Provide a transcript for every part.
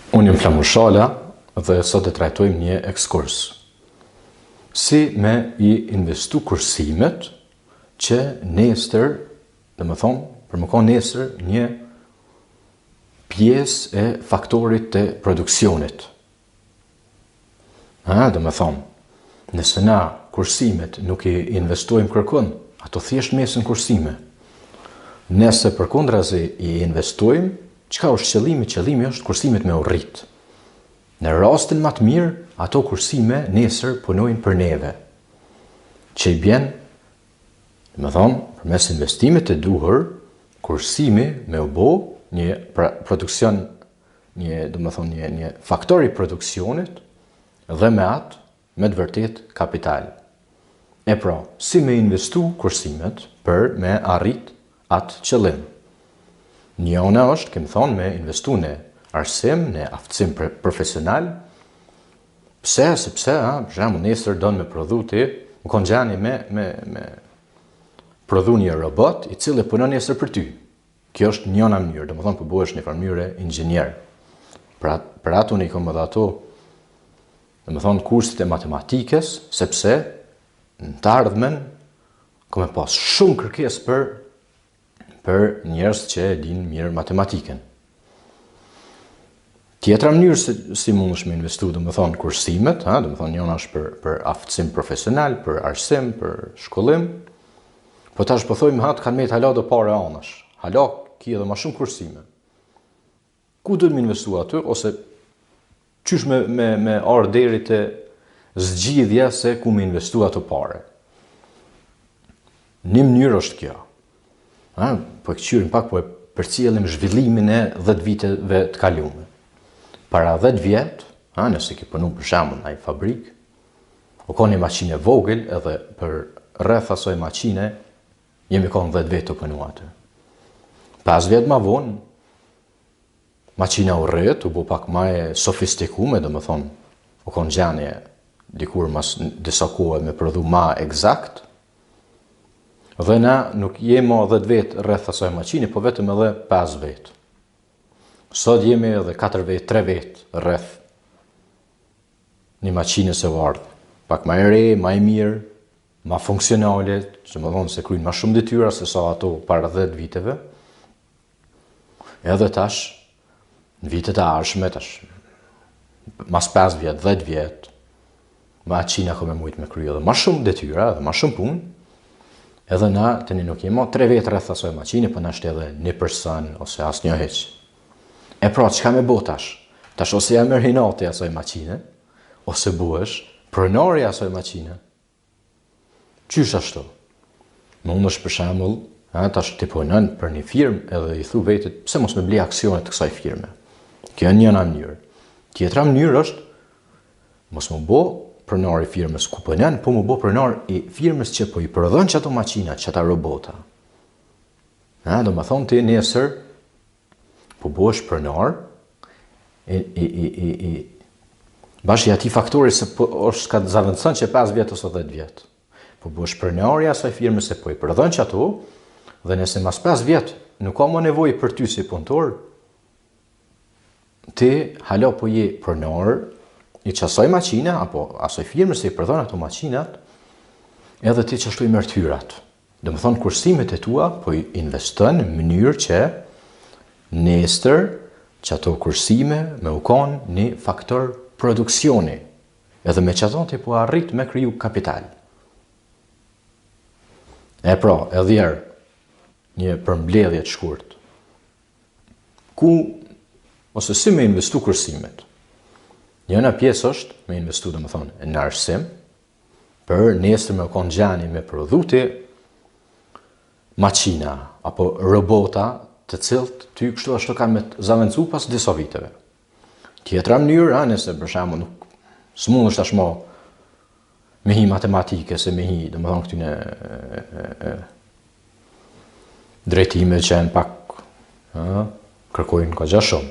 Unë jam Flamur Shala dhe sot e trajtojmë një ekskurs. Si me I investu kursimet që nesër, dhe më thonë, për më konë nesër një pjesë e faktorit të produksionit. Dhe më thonë, nëse na kursimet nuk I investojmë kërkun, ato thjesht mesën kursime. Nëse përkundrazi I investojmë, çka është qëllimi? Qëllimi është kursimet me u rrit. Në rastin më të mirë, ato kursime nesër punojnë për neve. Që I bjen, më thonë, përmes investimit të duhur, kursimi me u bo një produksion, një faktor I produksionit dhe me atë, me të vërtet kapital. E pra, si me investu kursimet për me arrit atë qëllim. Njëna është, kemi thonë, me investu në arsim, në aftësim profesional. Pse? Sepse, për shembull, nesër don me prodhu ti, më konë gjani me prodhu një robot I cili punon nesër për ty. Kjo është njëna mënyrë, do më thonë përbohesh një mënyrë inxhinier. Për ato unë I kom edhe ato, do më thonë kursit e matematikës, sepse në të ardhmen kom e pas shumë kërkesë për njerëz që e din mirë matematikën. Tjetra mënyrë si mundesh me investu, do më thonë kursimet, do më thonë njëna është për aftësim profesional, për arsim, për shkollim, po tash po thojmë kanë me të hala do pare anash. Hala ki edhe ma shumë kursime. Ku do të më investu aty, ose qysh me arë deri të zgjidhja se ku me investu ato pare. Një mënyrë është kjo. Po e këqyrim pak, po e përcjellim zhvillimin e 10 viteve të kalume. Para 10 vjet, nëse ki punu për shembull në ai fabrik, o ka një maqinë vogël edhe për rreth asoj maqine, jemi konë 10 vjet të punu aty. 5 vjet ma vonë, maqina u rrit, u bo pak ma e sofistikume, dhe më thonë, o konë gjanje dikur mas disa kohë me prodhu ma eksakt, dhe na nuk jemi 10 vjet rreth asaj maqine, po vetëm edhe 5 vjet. Sot jemi edhe 4 vjet, 3 vjet rreth një maqine se vardh. Pak ma e re, ma e mirë, ma funksionale, që më thonë se kryin ma shumë detyra se sa ato para 10 viteve. Edhe tash, në vitet e ardhshme, tash, mas 5 vjet, 10 vjet, maqina ka me mujt me kryo edhe ma shumë detyra, edhe ma shumë punë. Edhe na, tani nuk jemi 3 vjet rreth asoj maqine, po na është edhe një person, ose as një heq. E pra, çka me bo tash? Tash ose ja merr hinati asoj maqine, ose buhesh pronari asoj maqine. Qysh ashtu? Mundesh për shembull, tash ti punon për një firmë edhe I thu vetit, pse mos me bli aksionet të kësaj firme? Kjo është njëna mënyrë. Tjetra mënyrë është mos më bo pronar I firmës ku punon, po më bo pronar I firmës që po I prodhon çato maqina, çata robota. Do më thonë ti nesër po bosh pronar bashkë ati faktori se po është ka zavendëson që 5 vjet ose 10 vjet. Po bosh pronari asaj firmës se po I prodhon çato, dhe nëse mas 5 vjet nuk ka më nevojë për ty si punëtor, ti hala po je pronar I qasoj maqina, apo asoj firmës se I prodhon ato maqinat, edhe ti qashtu I merr hyrat. Dhe më thonë kursimet e tua po I investon në mënyrë që nesër që ato kursime me u konë një faktor produksioni, edhe me që ato ti po arrit me kriju kapital. E pra, edhjerë, një përmbledhje të shkurt. Ku, ose si me investu kursimet? Njëna pjesë është me investu, dhe më thonë, në arsim, për nesër me u konë gjani me prodhuti maqina, apo robota, të cilët ty kështu ashtu kanë me të zavendësu pas disa viteve. Tjetra mënyrë, nëse për shembull nuk s'mund është tashmë me hi matematike, se me hi, dhe më thonë këtyne drejtime që janë pak, kërkojnë ka gja shumë.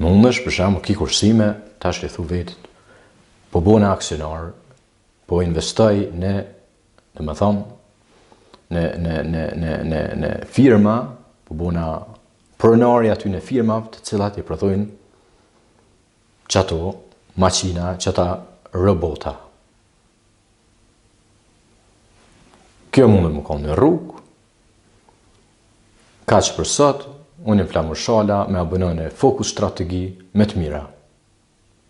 Mundesh për shembull ki kursime, tash I thu vetit, po bona aksionar, po investoj në, dhe më thonë, në firma, po bona pronari aty në firmave të cilat i prodhojnë qëto maqina, qëta robota. Kjo mund më konë në rrugë. Kaq për sot, unë jam Flamur Shala me abonone Fokus Strategi me të mira.